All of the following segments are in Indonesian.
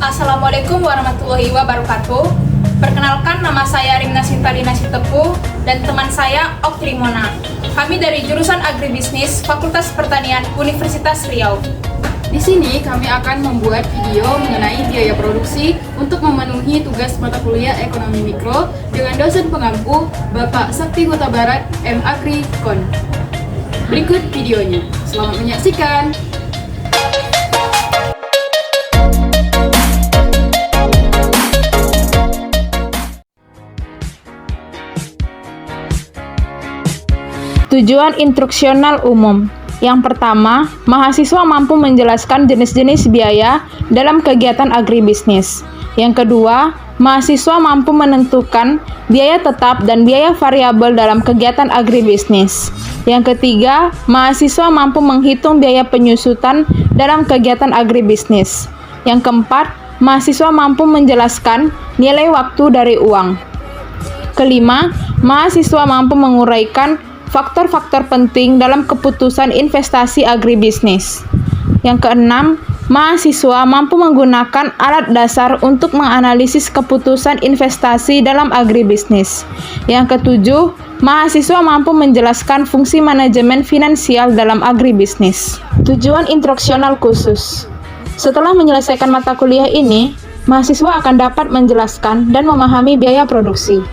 Assalamualaikum warahmatullahi wabarakatuh. Perkenalkan, nama saya Rimna Sintalina Sitepu dan teman saya Oktrimona. Kami dari jurusan Agribisnis Fakultas Pertanian Universitas Riau. Di sini kami akan membuat video mengenai biaya produksi untuk memenuhi tugas mata kuliah Ekonomi Mikro dengan dosen pengampu Bapak Sakti Huta Barat M. Agri Kon. Berikut videonya. Selamat menyaksikan. Tujuan instruksional umum. Yang pertama, mahasiswa mampu menjelaskan jenis-jenis biaya dalam kegiatan agribisnis. Yang kedua, mahasiswa mampu menentukan biaya tetap dan biaya variabel dalam kegiatan agribisnis. Yang ketiga, mahasiswa mampu menghitung biaya penyusutan dalam kegiatan agribisnis. Yang keempat, mahasiswa mampu menjelaskan nilai waktu dari uang. Kelima, mahasiswa mampu menguraikan faktor-faktor penting dalam keputusan investasi agribisnis. Yang keenam, mahasiswa mampu menggunakan alat dasar untuk menganalisis keputusan investasi dalam agribisnis. Yang ketujuh, mahasiswa mampu menjelaskan fungsi manajemen finansial dalam agribisnis. Tujuan instruksional khusus. Setelah menyelesaikan mata kuliah ini, mahasiswa akan dapat menjelaskan dan memahami biaya produksi.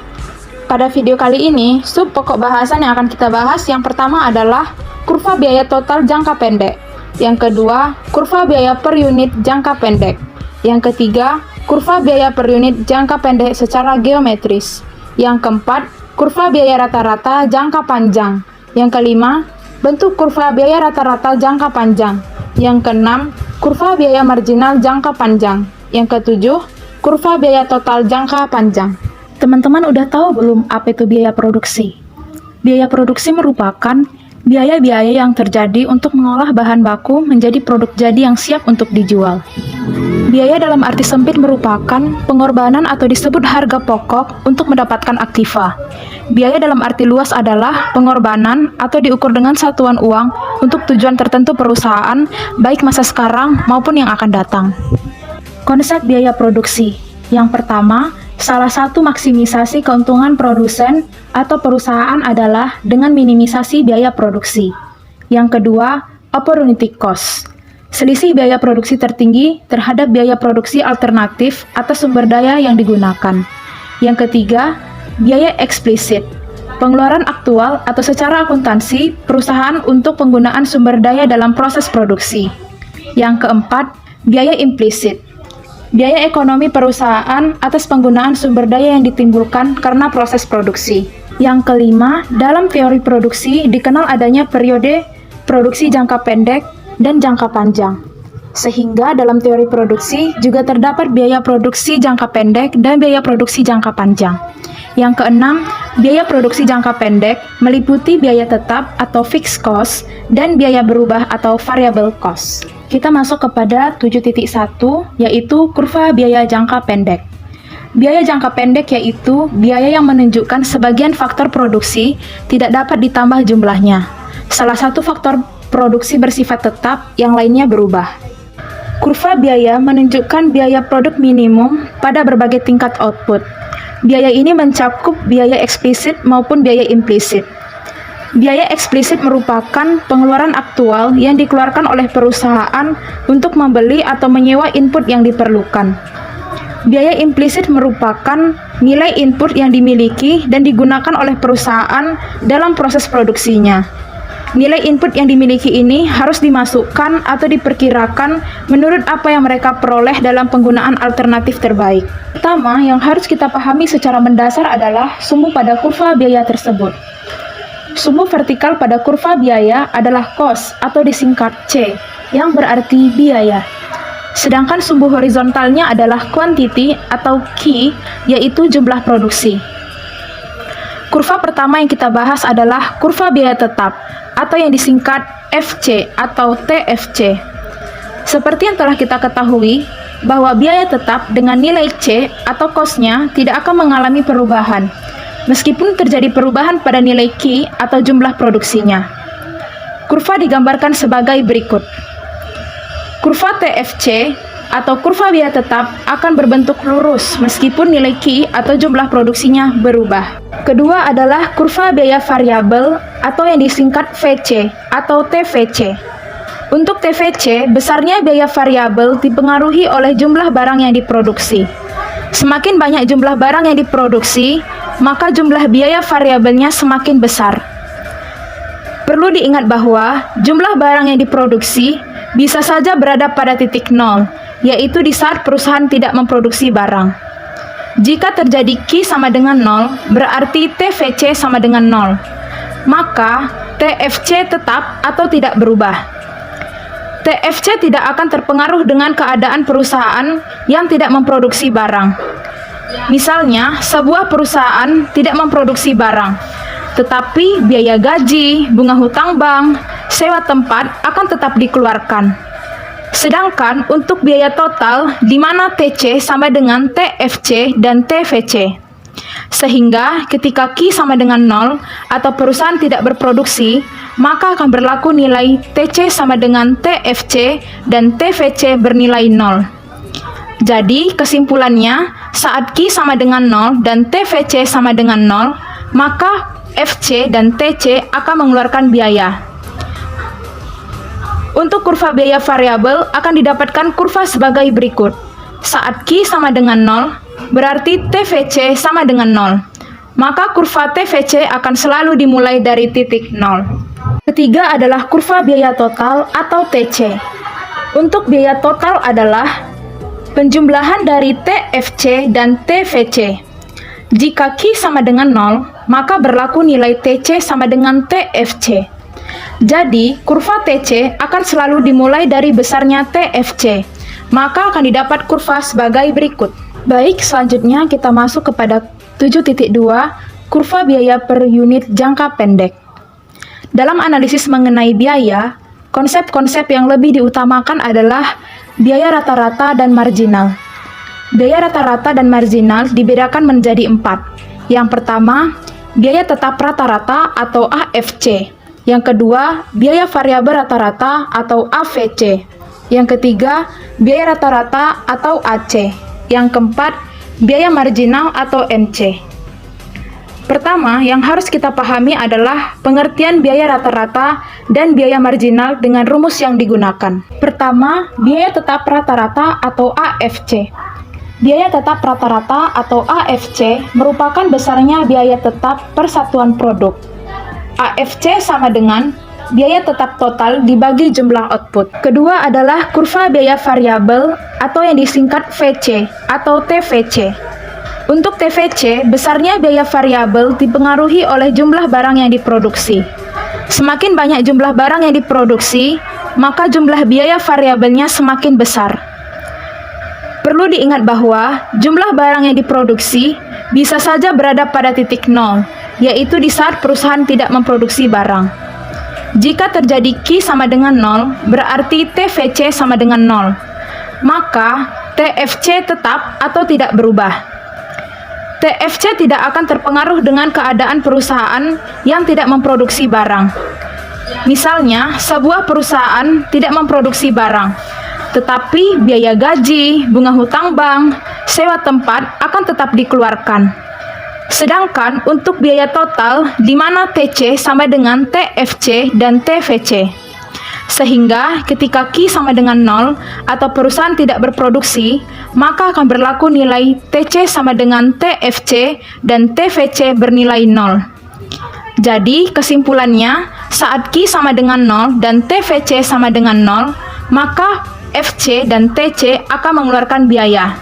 Pada video kali ini, sub pokok bahasan yang akan kita bahas yang pertama adalah kurva biaya total jangka pendek. Yang kedua, kurva biaya per unit jangka pendek. Yang ketiga, kurva biaya per unit jangka pendek secara geometris. Yang keempat, kurva biaya rata-rata jangka panjang. Yang kelima, bentuk kurva biaya rata-rata jangka panjang. Yang keenam, kurva biaya marginal jangka panjang. Yang ketujuh, kurva biaya total jangka panjang. Teman-teman udah tahu belum apa itu biaya produksi? Biaya produksi merupakan biaya-biaya yang terjadi untuk mengolah bahan baku menjadi produk jadi yang siap untuk dijual. Biaya dalam arti sempit merupakan pengorbanan atau disebut harga pokok untuk mendapatkan aktiva. Biaya dalam arti luas adalah pengorbanan atau diukur dengan satuan uang untuk tujuan tertentu perusahaan, baik masa sekarang maupun yang akan datang. Konsep biaya produksi. Yang pertama, salah satu maksimisasi keuntungan produsen atau perusahaan adalah dengan minimisasi biaya produksi. Yang kedua, opportunity cost. Selisih biaya produksi tertinggi terhadap biaya produksi alternatif atas sumber daya yang digunakan. Yang ketiga, biaya eksplisit. Pengeluaran aktual atau secara akuntansi perusahaan untuk penggunaan sumber daya dalam proses produksi. Yang keempat, biaya implisit. Biaya ekonomi perusahaan atas penggunaan sumber daya yang ditimbulkan karena proses produksi. Yang kelima, dalam teori produksi dikenal adanya periode produksi jangka pendek dan jangka panjang. Sehingga dalam teori produksi juga terdapat biaya produksi jangka pendek dan biaya produksi jangka panjang. Yang keenam, biaya produksi jangka pendek meliputi biaya tetap atau fixed cost dan biaya berubah atau variable cost. Kita masuk kepada 7.1, yaitu kurva biaya jangka pendek. Biaya jangka pendek yaitu biaya yang menunjukkan sebagian faktor produksi tidak dapat ditambah jumlahnya. Salah satu faktor produksi bersifat tetap, yang lainnya berubah. Kurva biaya menunjukkan biaya produk minimum pada berbagai tingkat output. Biaya ini mencakup biaya eksplisit maupun biaya implisit. Biaya eksplisit merupakan pengeluaran aktual yang dikeluarkan oleh perusahaan untuk membeli atau menyewa input yang diperlukan. Biaya implisit merupakan nilai input yang dimiliki dan digunakan oleh perusahaan dalam proses produksinya. Nilai input yang dimiliki ini harus dimasukkan atau diperkirakan menurut apa yang mereka peroleh dalam penggunaan alternatif terbaik. Pertama, yang harus kita pahami secara mendasar adalah sumbu pada kurva biaya tersebut. Sumbu vertikal pada kurva biaya adalah cost atau disingkat C, yang berarti biaya. Sedangkan sumbu horizontalnya adalah quantity atau Q, yaitu jumlah produksi. Kurva pertama yang kita bahas adalah kurva biaya tetap, atau yang disingkat FC atau TFC. Seperti yang telah kita ketahui, bahwa biaya tetap dengan nilai C atau cost-nya tidak akan mengalami perubahan, meskipun terjadi perubahan pada nilai Q atau jumlah produksinya. Kurva digambarkan sebagai berikut. Kurva TFC atau kurva biaya tetap akan berbentuk lurus meskipun nilai Q atau jumlah produksinya berubah. Kedua adalah kurva biaya variabel atau yang disingkat VC atau TVC. Untuk TVC, besarnya biaya variabel dipengaruhi oleh jumlah barang yang diproduksi. Semakin banyak jumlah barang yang diproduksi, maka jumlah biaya variabelnya semakin besar. Perlu diingat bahwa jumlah barang yang diproduksi bisa saja berada pada titik nol, yaitu di saat perusahaan tidak memproduksi barang. Jika terjadi Q sama dengan 0, berarti TVC sama dengan 0. Maka TFC tetap atau tidak berubah. TFC tidak akan terpengaruh dengan keadaan perusahaan yang tidak memproduksi barang. Misalnya, sebuah perusahaan tidak memproduksi barang, tetapi biaya gaji, bunga hutang bank, sewa tempat akan tetap dikeluarkan. Sedangkan untuk biaya total, di mana TC sama dengan TFC dan TVC. Sehingga ketika Q sama dengan 0 atau perusahaan tidak berproduksi, maka akan berlaku nilai TC sama dengan TFC dan TVC bernilai 0. Jadi kesimpulannya, saat Q sama dengan 0 dan TVC sama dengan 0, maka FC dan TC akan mengeluarkan biaya. Untuk kurva biaya variabel akan didapatkan kurva sebagai berikut. Saat Q sama dengan 0, berarti TVC sama dengan 0. Maka kurva TVC akan selalu dimulai dari titik 0. Ketiga adalah kurva biaya total atau TC. Untuk biaya total adalah penjumlahan dari TFC dan TVC. Jika Q sama dengan 0, maka berlaku nilai TC sama dengan TFC. Jadi, kurva TC akan selalu dimulai dari besarnya TFC. Maka akan didapat kurva sebagai berikut. Baik, selanjutnya kita masuk kepada 7.2, kurva biaya per unit jangka pendek. Dalam analisis mengenai biaya, konsep-konsep yang lebih diutamakan adalah biaya rata-rata dan marginal. Biaya rata-rata dan marginal dibedakan menjadi 4. Yang pertama, biaya tetap rata-rata atau AFC. Yang kedua, biaya variabel rata-rata atau AVC. Yang ketiga, biaya rata-rata atau AC. Yang keempat, biaya marginal atau MC. Pertama, yang harus kita pahami adalah pengertian biaya rata-rata dan biaya marginal dengan rumus yang digunakan. Pertama, biaya tetap rata-rata atau AFC. Biaya tetap rata-rata atau AFC merupakan besarnya biaya tetap per satuan produk. AFC sama dengan biaya tetap total dibagi jumlah output. Kedua adalah kurva biaya variabel atau yang disingkat VC atau TVC. Untuk TVC, besarnya biaya variabel dipengaruhi oleh jumlah barang yang diproduksi. Semakin banyak jumlah barang yang diproduksi, maka jumlah biaya variabelnya semakin besar. Perlu diingat bahwa jumlah barang yang diproduksi bisa saja berada pada titik 0, yaitu di saat perusahaan tidak memproduksi barang. Jika terjadi Q sama dengan 0, berarti TVC sama dengan 0. Maka TFC tetap atau tidak berubah. TFC tidak akan terpengaruh dengan keadaan perusahaan yang tidak memproduksi barang. Misalnya, sebuah perusahaan tidak memproduksi barang, tetapi biaya gaji, bunga hutang bank, sewa tempat akan tetap dikeluarkan. Sedangkan untuk biaya total, di mana TC sama dengan TFC dan TVC. Sehingga ketika Q sama dengan 0 atau perusahaan tidak berproduksi, maka akan berlaku nilai TC sama dengan TFC dan TVC bernilai 0. Jadi kesimpulannya, saat Q sama dengan 0 dan TVC sama dengan 0, maka FC dan TC akan mengeluarkan biaya.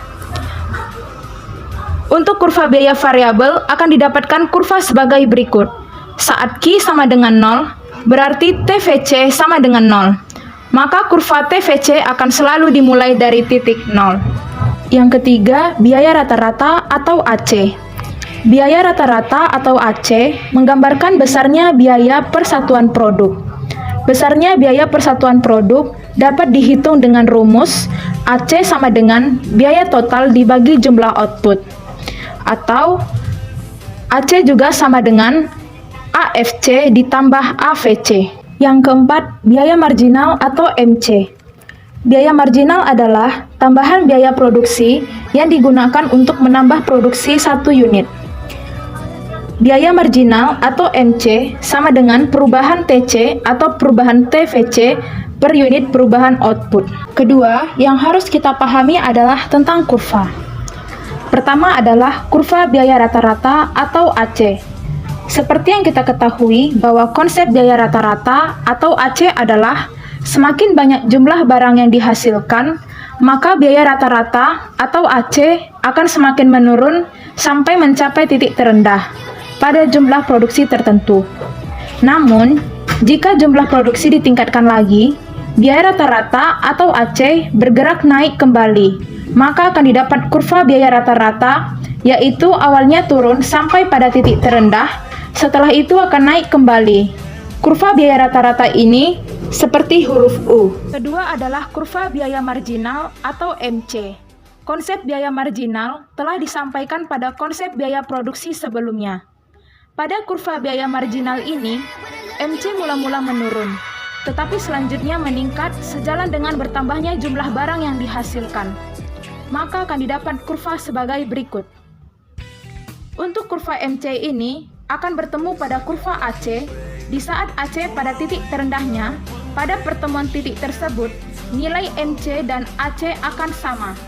Untuk kurva biaya variabel akan didapatkan kurva sebagai berikut. Saat Q sama dengan 0, berarti TVC sama dengan 0. Maka kurva TVC akan selalu dimulai dari titik 0. Yang ketiga, biaya rata-rata atau AC. Biaya rata-rata atau AC menggambarkan besarnya biaya per satuan produk. Besarnya biaya per satuan produk dapat dihitung dengan rumus AC sama dengan biaya total dibagi jumlah output. Atau AC juga sama dengan AFC ditambah AVC. Yang keempat, biaya marginal atau MC. Biaya marginal adalah tambahan biaya produksi yang digunakan untuk menambah produksi satu unit. Biaya marginal atau MC sama dengan perubahan TC atau perubahan TVC per unit perubahan output. Kedua, yang harus kita pahami adalah tentang kurva. Pertama adalah kurva biaya rata-rata atau AC. Seperti yang kita ketahui bahwa konsep biaya rata-rata atau AC adalah semakin banyak jumlah barang yang dihasilkan, maka biaya rata-rata atau AC akan semakin menurun sampai mencapai titik terendah pada jumlah produksi tertentu. Namun, jika jumlah produksi ditingkatkan lagi, biaya rata-rata atau AC bergerak naik kembali, maka akan didapat kurva biaya rata-rata, yaitu awalnya turun sampai pada titik terendah, setelah itu akan naik kembali. Kurva biaya rata-rata ini seperti huruf U. Kedua adalah kurva biaya marginal atau MC. Konsep biaya marginal telah disampaikan pada konsep biaya produksi sebelumnya. Pada kurva biaya marginal ini, MC mula-mula menurun, tetapi selanjutnya meningkat sejalan dengan bertambahnya jumlah barang yang dihasilkan. Maka akan didapat kurva sebagai berikut. Untuk kurva MC ini akan bertemu pada kurva AC. Di saat AC pada titik terendahnya, pada pertemuan titik tersebut, nilai MC dan AC akan sama.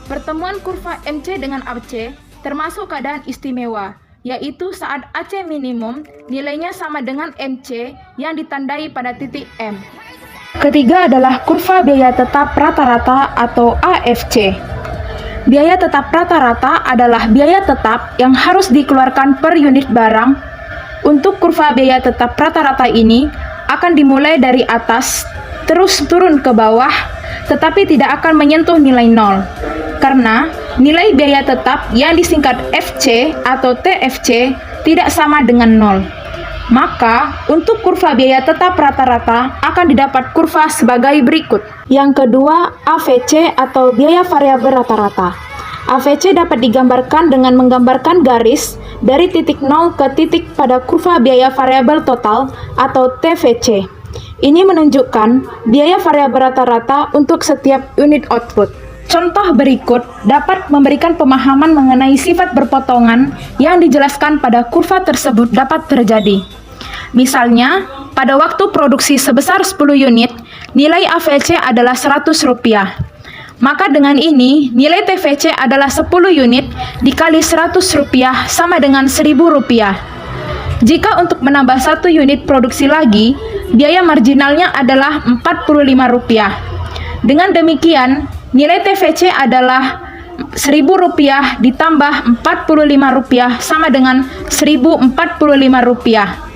Pertemuan kurva MC dengan AC termasuk keadaan istimewa, yaitu saat AC minimum nilainya sama dengan MC yang ditandai pada titik M. Ketiga adalah kurva biaya tetap rata-rata atau AFC. Biaya tetap rata-rata adalah biaya tetap yang harus dikeluarkan per unit barang. Untuk kurva biaya tetap rata-rata ini akan dimulai dari atas, terus turun ke bawah, tetapi tidak akan menyentuh nilai 0. Karena nilai biaya tetap yang disingkat FC atau TFC tidak sama dengan 0. Maka, untuk kurva biaya tetap rata-rata akan didapat kurva sebagai berikut. Yang kedua, AVC atau biaya variabel rata-rata. AVC dapat digambarkan dengan menggambarkan garis dari titik 0 ke titik pada kurva biaya variabel total atau TVC. Ini menunjukkan biaya variabel rata-rata untuk setiap unit output. Contoh berikut dapat memberikan pemahaman mengenai sifat berpotongan yang dijelaskan pada kurva tersebut dapat terjadi. Misalnya, pada waktu produksi sebesar 10 unit, nilai AVC adalah Rp100. Maka dengan ini, nilai TVC adalah 10 unit dikali Rp100 sama dengan Rp1.000. Jika untuk menambah 1 unit produksi lagi, biaya marginalnya adalah Rp45. Dengan demikian, nilai TVC adalah Rp1.000 ditambah Rp45 sama dengan Rp1.045.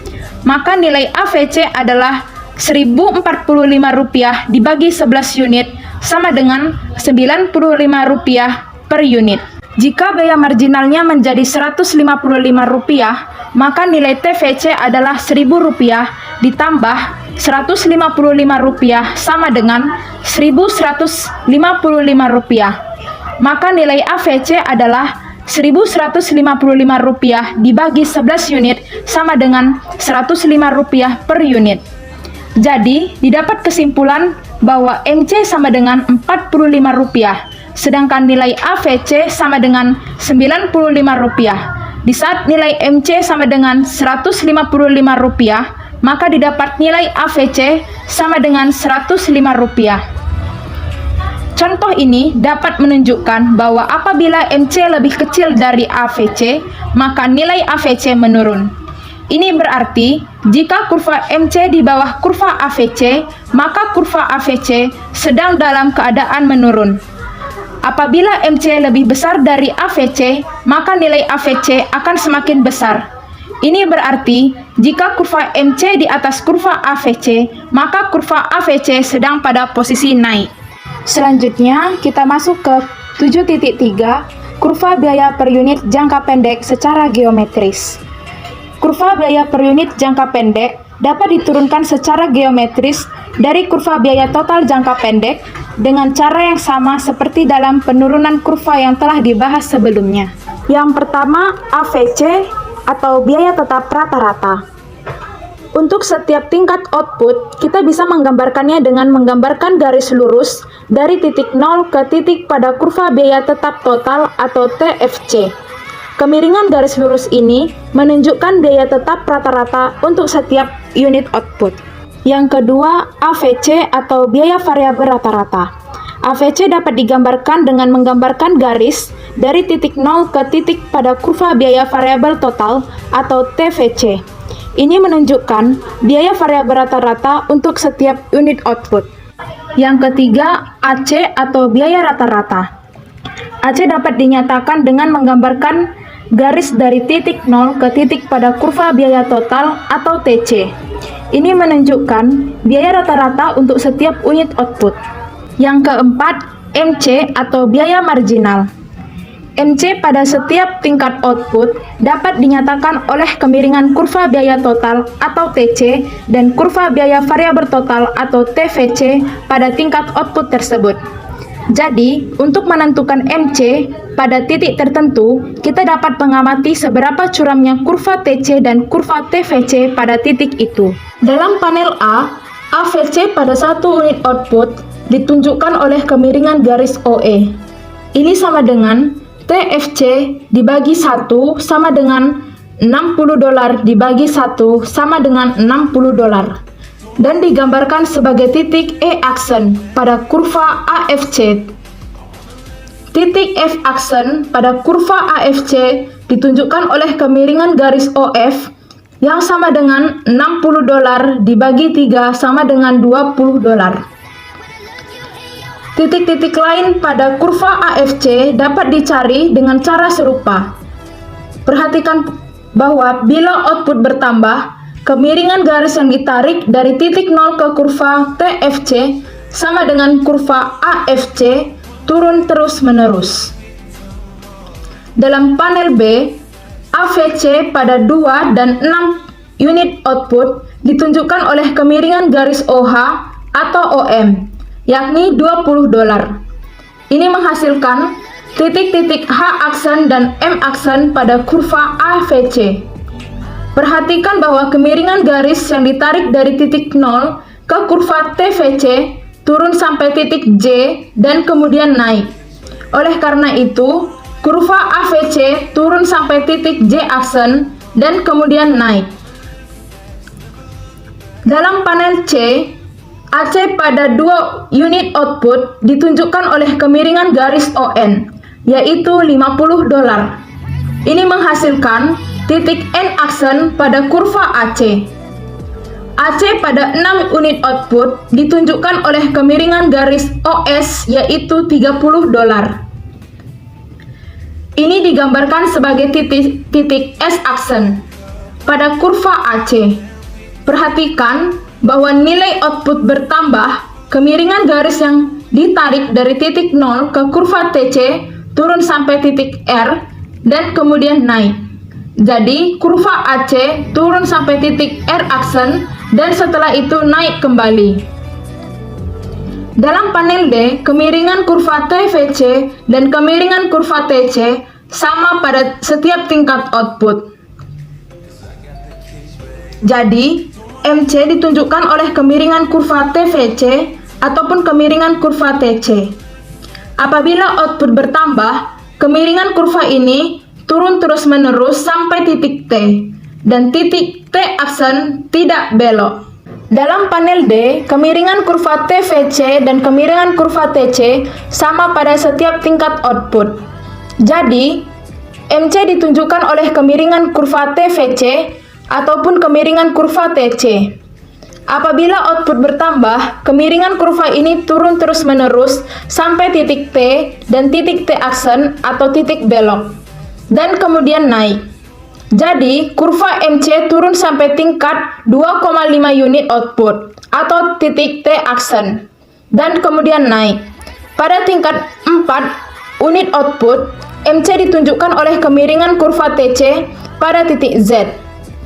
Maka nilai AVC adalah Rp1.045 dibagi 11 unit sama dengan Rp95 per unit. Jika biaya marginalnya menjadi Rp155, maka nilai TVC adalah Rp1.000 ditambah Rp155 sama dengan Rp1.155. Maka nilai AVC adalah Rp1.155 dibagi 11 unit sama dengan Rp105 per unit. Jadi, didapat kesimpulan bahwa MC sama dengan Rp45, sedangkan nilai AVC sama dengan Rp95. Di saat nilai MC sama dengan Rp155, maka didapat nilai AVC sama dengan Rp105. Contoh ini dapat menunjukkan bahwa apabila MC lebih kecil dari AVC, maka nilai AVC menurun. Ini berarti, jika kurva MC di bawah kurva AVC, maka kurva AVC sedang dalam keadaan menurun. Apabila MC lebih besar dari AVC, maka nilai AVC akan semakin besar. Ini berarti, jika kurva MC di atas kurva AVC, maka kurva AVC sedang pada posisi naik. Selanjutnya, kita masuk ke 7.3, kurva biaya per unit jangka pendek secara geometris. Kurva biaya per unit jangka pendek dapat diturunkan secara geometris dari kurva biaya total jangka pendek dengan cara yang sama seperti dalam penurunan kurva yang telah dibahas sebelumnya. Yang pertama, AVC atau biaya tetap rata-rata. Untuk setiap tingkat output, kita bisa menggambarkannya dengan menggambarkan garis lurus dari titik 0 ke titik pada kurva biaya tetap total atau TFC. Kemiringan garis lurus ini menunjukkan biaya tetap rata-rata untuk setiap unit output. Yang kedua, AVC atau biaya variabel rata-rata. AVC dapat digambarkan dengan menggambarkan garis dari titik 0 ke titik pada kurva biaya variabel total atau TVC. Ini menunjukkan biaya variabel rata-rata untuk setiap unit output. Yang ketiga, AC atau biaya rata-rata. AC dapat dinyatakan dengan menggambarkan garis dari titik 0 ke titik pada kurva biaya total atau TC. Ini menunjukkan biaya rata-rata untuk setiap unit output. Yang keempat, MC atau biaya marginal. MC pada setiap tingkat output dapat dinyatakan oleh kemiringan kurva biaya total atau TC dan kurva biaya variabel total atau TVC pada tingkat output tersebut. Jadi, untuk menentukan MC pada titik tertentu, kita dapat mengamati seberapa curamnya kurva TC dan kurva TVC pada titik itu. Dalam panel A, AVC pada satu unit output ditunjukkan oleh kemiringan garis OE. Ini sama dengan TFC dibagi 1 sama dengan $60 dibagi 1 sama dengan $60 dan digambarkan sebagai titik E aksen pada kurva AFC. Titik F aksen pada kurva AFC ditunjukkan oleh kemiringan garis OF yang sama dengan $60 dibagi 3 sama dengan $20. Titik-titik lain pada kurva AFC dapat dicari dengan cara serupa. Perhatikan bahwa bila output bertambah, kemiringan garis yang ditarik dari titik 0 ke kurva TFC sama dengan kurva AFC turun terus-menerus. Dalam panel B, AVC pada 2 dan 6 unit output ditunjukkan oleh kemiringan garis OH atau OM, yakni $20. Ini menghasilkan titik-titik H aksen dan M aksen pada kurva AVC. Perhatikan bahwa kemiringan garis yang ditarik dari titik 0 ke kurva TVC turun sampai titik J dan kemudian naik. Oleh karena itu, kurva AVC turun sampai titik J aksen dan kemudian naik. Dalam panel C, AC pada 2 unit output ditunjukkan oleh kemiringan garis ON, yaitu $50. Ini menghasilkan titik N aksen pada kurva AC. AC pada 6 unit output ditunjukkan oleh kemiringan garis OS, yaitu $30. Ini digambarkan sebagai titik S aksen pada kurva AC. Perhatikan bahwa nilai output bertambah, kemiringan garis yang ditarik dari titik 0 ke kurva TC turun sampai titik R dan kemudian naik. Jadi, kurva AC turun sampai titik R aksen dan setelah itu naik kembali. Dalam panel D, kemiringan kurva TVC dan kemiringan kurva TC sama pada setiap tingkat output. Jadi, MC ditunjukkan oleh kemiringan kurva TVC ataupun kemiringan kurva TC. Apabila output bertambah, kemiringan kurva ini turun terus-menerus sampai titik T, dan titik T aksen tidak belok. Dalam panel D, kemiringan kurva TVC dan kemiringan kurva TC sama pada setiap tingkat output. Jadi, MC ditunjukkan oleh kemiringan kurva TVC ataupun kemiringan kurva TC. Apabila output bertambah, kemiringan kurva ini turun terus-menerus sampai titik T dan titik T aksen atau titik belok, dan kemudian naik. Jadi, kurva MC turun sampai tingkat 2,5 unit output atau titik T aksen, dan kemudian naik. Pada tingkat 4 unit output, MC ditunjukkan oleh kemiringan kurva TC pada titik Z.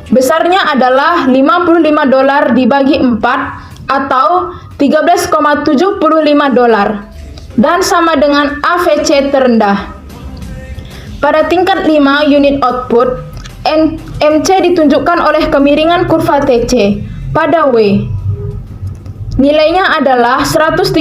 Besarnya adalah $55 dibagi 4 atau $13,75 dan sama dengan AVC terendah. Pada tingkat 5 unit output, MC ditunjukkan oleh kemiringan kurva TC. Pada W, nilainya adalah $135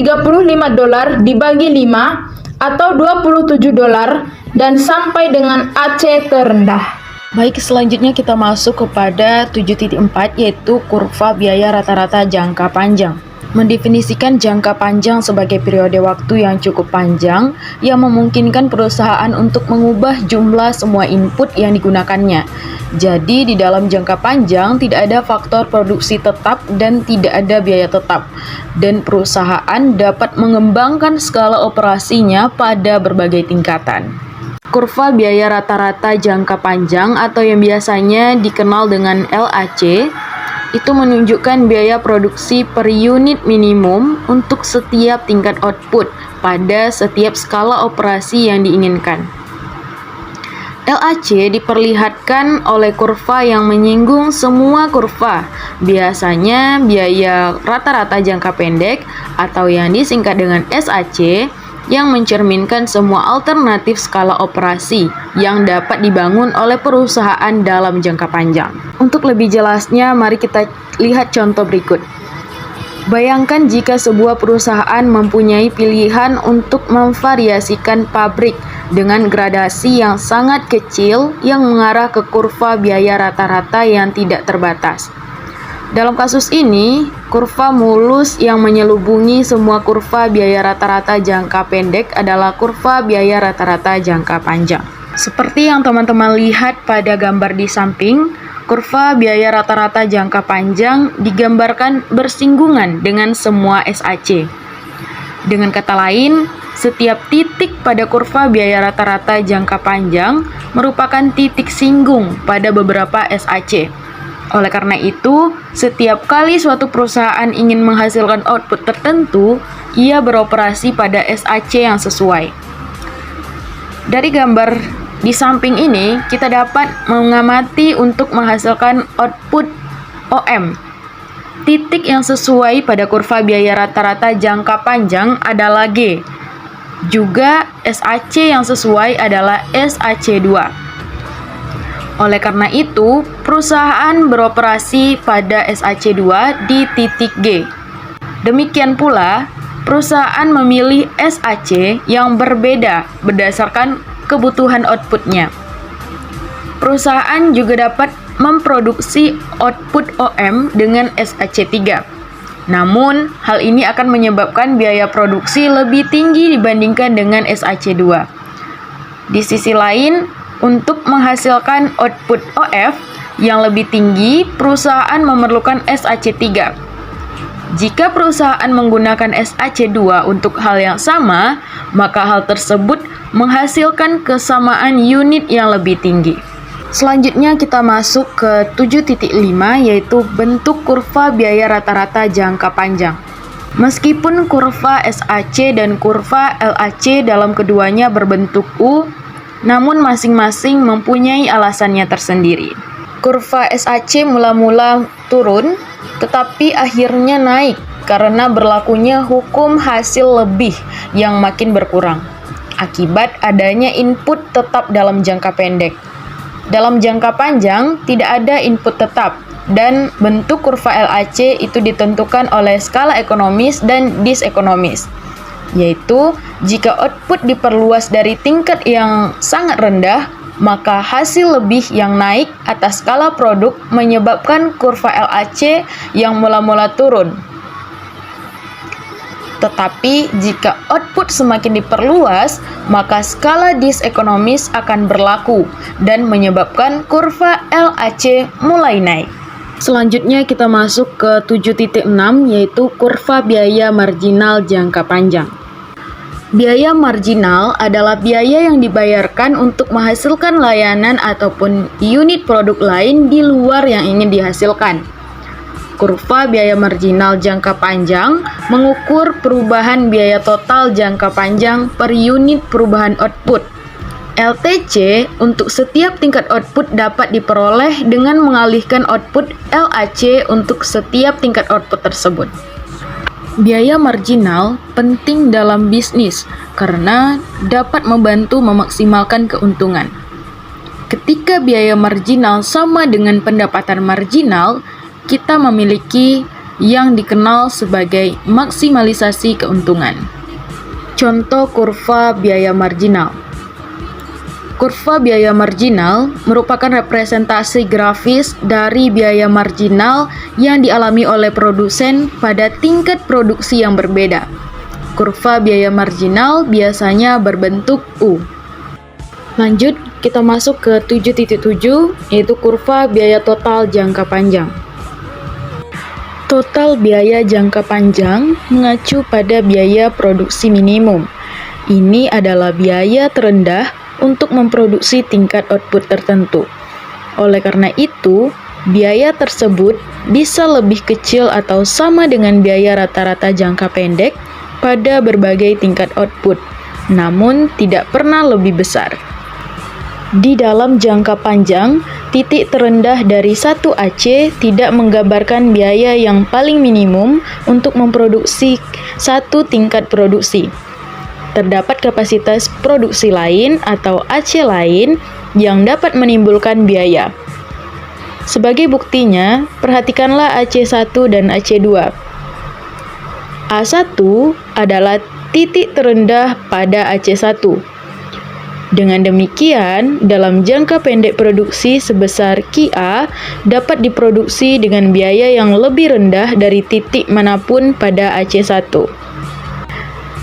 dibagi 5 atau $27 dan sampai dengan AC terendah. Baik, selanjutnya kita masuk kepada 7.4 yaitu kurva biaya rata-rata jangka panjang. Mendefinisikan jangka panjang sebagai periode waktu yang cukup panjang yang memungkinkan perusahaan untuk mengubah jumlah semua input yang digunakannya. Jadi di dalam jangka panjang tidak ada faktor produksi tetap dan tidak ada biaya tetap, dan perusahaan dapat mengembangkan skala operasinya pada berbagai tingkatan. Kurva biaya rata-rata jangka panjang atau yang biasanya dikenal dengan LAC itu menunjukkan biaya produksi per unit minimum untuk setiap tingkat output pada setiap skala operasi yang diinginkan. LAC diperlihatkan oleh kurva yang menyinggung semua kurva, biasanya biaya rata-rata jangka pendek atau yang disingkat dengan SAC, yang mencerminkan semua alternatif skala operasi yang dapat dibangun oleh perusahaan dalam jangka panjang. Untuk lebih jelasnya, mari kita lihat contoh berikut. Bayangkan jika sebuah perusahaan mempunyai pilihan untuk memvariasikan pabrik dengan gradasi yang sangat kecil yang mengarah ke kurva biaya rata-rata yang tidak terbatas. Dalam kasus ini, kurva mulus yang menyelubungi semua kurva biaya rata-rata jangka pendek adalah kurva biaya rata-rata jangka panjang. Seperti yang teman-teman lihat pada gambar di samping, kurva biaya rata-rata jangka panjang digambarkan bersinggungan dengan semua SAC. Dengan kata lain, setiap titik pada kurva biaya rata-rata jangka panjang merupakan titik singgung pada beberapa SAC. Oleh karena itu, setiap kali suatu perusahaan ingin menghasilkan output tertentu, ia beroperasi pada SAC yang sesuai. Dari gambar di samping ini, kita dapat mengamati untuk menghasilkan output OM. Titik yang sesuai pada kurva biaya rata-rata jangka panjang adalah G. Juga SAC yang sesuai adalah SAC2. Oleh karena itu, perusahaan beroperasi pada SAC2 di titik G. Demikian pula, perusahaan memilih SAC yang berbeda berdasarkan kebutuhan outputnya. Perusahaan juga dapat memproduksi output OM dengan SAC3. Namun, hal ini akan menyebabkan biaya produksi lebih tinggi dibandingkan dengan SAC2. Di sisi lain, untuk menghasilkan output OF yang lebih tinggi, perusahaan memerlukan SAC3. Jika perusahaan menggunakan SAC2 untuk hal yang sama, maka hal tersebut menghasilkan kesamaan unit yang lebih tinggi. Selanjutnya kita masuk ke 7.5 yaitu bentuk kurva biaya rata-rata jangka panjang. Meskipun kurva SAC dan kurva LAC dalam keduanya berbentuk U, namun masing-masing mempunyai alasannya tersendiri. Kurva SAC mula-mula turun, tetapi akhirnya naik karena berlakunya hukum hasil lebih yang makin berkurang, akibat adanya input tetap dalam jangka pendek. Dalam jangka panjang, tidak ada input tetap, dan bentuk kurva LAC itu ditentukan oleh skala ekonomis dan disekonomis. Yaitu, jika output diperluas dari tingkat yang sangat rendah, maka hasil lebih yang naik atas skala produk menyebabkan kurva LAC yang mula-mula turun. Tetapi, jika output semakin diperluas, maka skala disekonomis akan berlaku dan menyebabkan kurva LAC mulai naik. Selanjutnya kita masuk ke 7.6 yaitu kurva biaya marginal jangka panjang. Biaya marginal adalah biaya yang dibayarkan untuk menghasilkan layanan ataupun unit produk lain di luar yang ingin dihasilkan. Kurva biaya marginal jangka panjang mengukur perubahan biaya total jangka panjang per unit perubahan output. LTC untuk setiap tingkat output dapat diperoleh dengan mengalihkan output LAC untuk setiap tingkat output tersebut. Biaya marginal penting dalam bisnis karena dapat membantu memaksimalkan keuntungan. Ketika biaya marginal sama dengan pendapatan marginal, kita memiliki yang dikenal sebagai maksimalisasi keuntungan. Contoh kurva biaya marginal. Kurva biaya marginal merupakan representasi grafis dari biaya marginal yang dialami oleh produsen pada tingkat produksi yang berbeda. Kurva biaya marginal biasanya berbentuk U. Lanjut, kita masuk ke 7.7, yaitu kurva biaya total jangka panjang. Total biaya jangka panjang mengacu pada biaya produksi minimum. Ini adalah biaya terendah untuk memproduksi tingkat output tertentu. Oleh karena itu, biaya tersebut bisa lebih kecil atau sama dengan biaya rata-rata jangka pendek pada berbagai tingkat output, namun tidak pernah lebih besar. Di dalam jangka panjang, titik terendah dari 1AC tidak menggambarkan biaya yang paling minimum untuk memproduksi satu tingkat produksi. Terdapat kapasitas produksi lain atau AC lain yang dapat menimbulkan biaya. Sebagai buktinya, perhatikanlah AC1 dan AC2. A1 adalah titik terendah pada AC1. Dengan demikian, dalam jangka pendek produksi sebesar QA dapat diproduksi dengan biaya yang lebih rendah dari titik manapun pada AC1.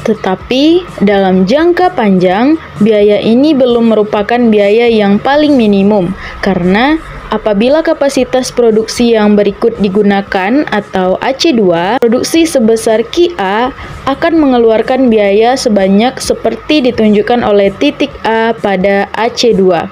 Tetapi, dalam jangka panjang, biaya ini belum merupakan biaya yang paling minimum, karena apabila kapasitas produksi yang berikut digunakan atau AC2, produksi sebesar QA akan mengeluarkan biaya sebanyak seperti ditunjukkan oleh titik A pada AC2.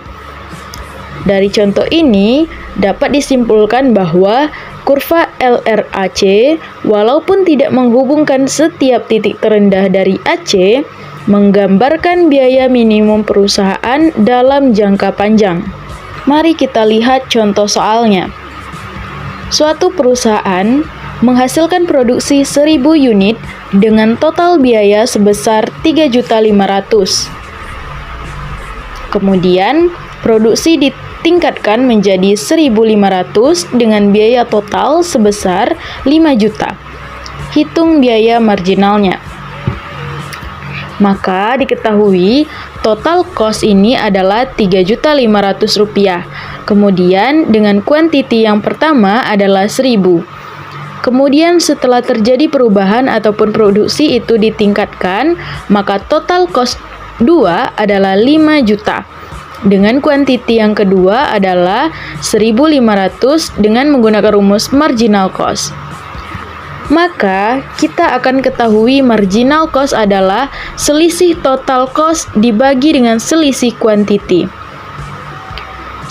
Dari contoh ini, dapat disimpulkan bahwa kurva LRAC, walaupun tidak menghubungkan setiap titik terendah dari AC, menggambarkan biaya minimum perusahaan dalam jangka panjang. Mari kita lihat contoh soalnya. Suatu perusahaan menghasilkan produksi 1000 unit dengan total biaya sebesar 3.500.000. Kemudian, produksi ditingkatkan menjadi 1.500 dengan biaya total sebesar 5 juta. Hitung biaya marginalnya. Maka diketahui total cost ini adalah Rp3.500.000. Kemudian dengan kuantiti yang pertama adalah 1.000. Kemudian setelah terjadi perubahan ataupun produksi itu ditingkatkan, maka total cost 2 adalah 5 juta. Dengan kuantiti yang kedua adalah 1.500 dengan menggunakan rumus marginal cost. Maka, kita akan ketahui marginal cost adalah selisih total cost dibagi dengan selisih kuantiti.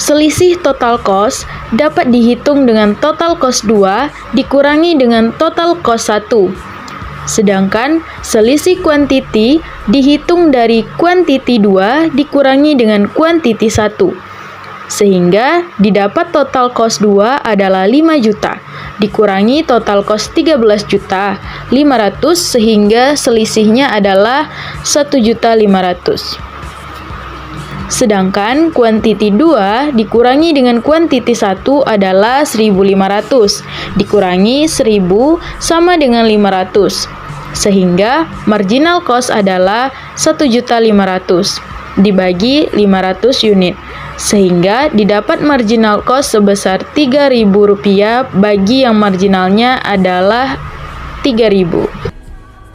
Selisih total cost dapat dihitung dengan total cost 2 dikurangi dengan total cost 1. Sedangkan selisih kuantiti dihitung dari kuantiti 2 dikurangi dengan kuantiti 1. Sehingga didapat total cost 2 adalah 5 juta, dikurangi total cost 13.500.000 sehingga selisihnya adalah 1.500.000. Sedangkan kuantiti 2 dikurangi dengan kuantiti 1 adalah 1.500, dikurangi 1.000 sama dengan 500. Sehingga marginal cost adalah 1.500.000 dibagi 500 unit. Sehingga didapat marginal cost sebesar Rp3.000 bagi yang marginalnya adalah 3.000.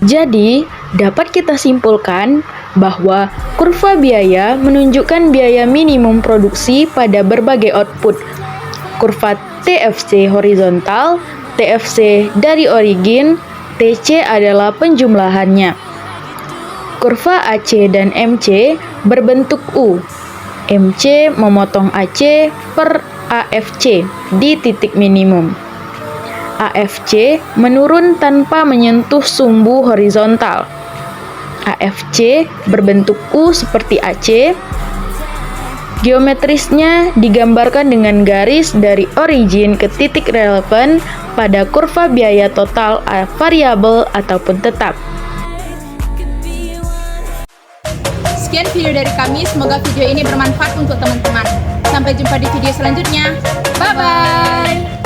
Jadi, dapat kita simpulkan bahwa kurva biaya menunjukkan biaya minimum produksi pada berbagai output. Kurva TFC horizontal, TFC dari origin, TC adalah penjumlahannya. Kurva AC dan MC berbentuk U. MC memotong AC per AFC di titik minimum. AFC menurun tanpa menyentuh sumbu horizontal. AFC berbentuk U seperti AC. Geometrisnya digambarkan dengan garis dari origin ke titik relevan pada kurva biaya total variabel ataupun tetap. Sekian video dari kami, semoga video ini bermanfaat untuk teman-teman. Sampai jumpa di video selanjutnya. Bye-bye!